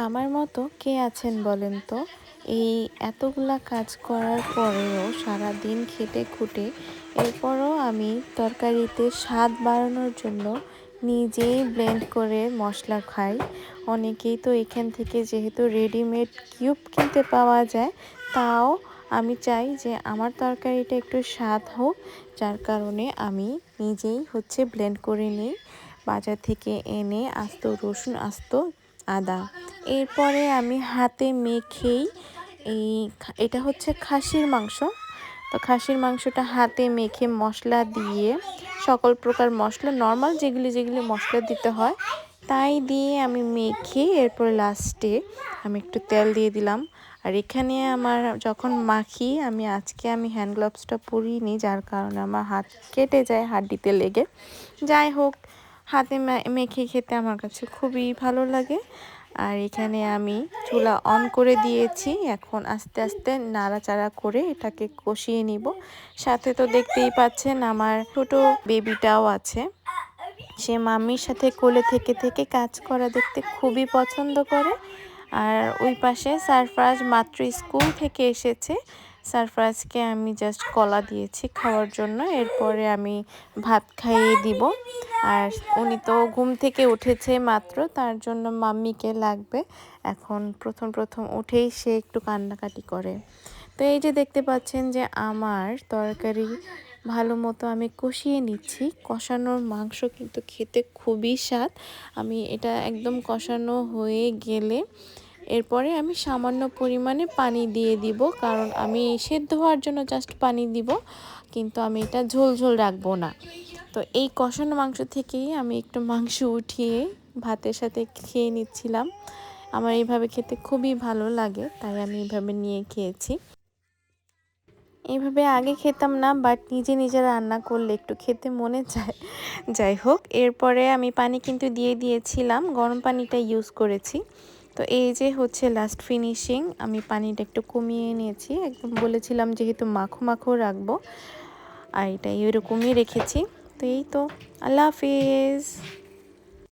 আমার মতো কে আছেন বলেন তো? এই এতগুলা কাজ করার পরেও সারাদিন খেটে খুঁটে এরপরও আমি তরকারিতে স্বাদ বাড়ানোর জন্য নিজেই ব্লেন্ড করে মশলা খাই। অনেকেই তো এখান থেকে যেহেতু রেডিমেড কিউব কিনতে পাওয়া যায়, তাও আমি চাই যে আমার তরকারিটা একটু স্বাদ হোক, যার কারণে আমি নিজেই ব্লেন্ড করে নিই বাজার থেকে এনে আস্ত রসুন, আস্ত আদা। এরপরে আমি হাতে মেখেই এটা খাসির মাংস। তো খাসির মাংসটা হাতে মেখে মশলা দিয়ে সকল প্রকার মশলা নর্মাল যেগুলি মশলা দিতে হয় তাই দিয়ে আমি মেখে এরপর লাস্টে আমি একটু তেল দিয়ে দিলাম। আর এখানে আমার যখন মাখি আমি হ্যান্ড গ্লাভসটা পরিনি, যার কারণে আমার হাত কেটে যায় হাড্ডিতে লেগে। যাই হোক, হাতে মেখে খেতে আমার কাছে খুবই ভালো লাগে। আর এখানে আমি চুলা অন করে দিয়েছি, এখন আস্তে আস্তে নাড়াচাড়া করে এটাকে কষিয়ে নিব। সাথে তো দেখতেই পাচ্ছেন আমার ছোট বেবিটাও আছে। সে মাম্মির সাথে কোলে থেকে থেকে কাজ করা দেখতে খুবই পছন্দ করে। আর ওই পাশে সারফরাজ মাত্র স্কুল থেকে এসেছে। সারফরাজকে আমি জাস্ট কলা দিয়েছি খাওয়ার জন্য, এরপরে আমি ভাত খাইয়ে দিব। আর উনি তো ঘুম থেকে উঠেছে মাত্র, তার জন্য মাম্মিকে লাগবে। এখন প্রথম উঠেই সে একটু কান্নাকাটি করে। তো এই যে দেখতে পাচ্ছেন যে আমার তরকারি ভালো মতো আমি কষিয়ে নিচ্ছি। কষানোর মাংস কিন্তু খেতে খুবই স্বাদ। আমি এটা একদম কষানো হয়ে গেলে এরপরে আমি সামান্য পরিমাণে পানি দিয়ে দিব, কারণ আমি সেদ্ধ হওয়ার জন্য জাস্ট পানি দিব, কিন্তু আমি এটা ঝোল ঝোল রাখবো না। তো এই কষানো মাংস থেকেই আমি একটু মাংস উঠিয়ে ভাতের সাথে খেয়ে নিচ্ছিলাম। আমার এইভাবে খেতে খুবই ভালো লাগে, তাই আমি এইভাবে নিয়ে খেয়েছি। এইভাবে আগে খেতাম না, বাট নিজে রান্না করলে একটু খেতে মনে চায়। যাই হোক, এরপরে আমি পানি কিন্তু দিয়ে দিয়েছিলাম, গরম পানিটা ইউজ করেছি। তো এই যে লাস্ট ফিনিশিং, আমি পানিটা একটু কমিয়ে নিয়েছি, একদম বলেছিলাম যেহেতু মাখো মাখো রাখবো, আর এটা এরকমই রেখেছি। তো এই তো, আল্লাহ হাফিজ।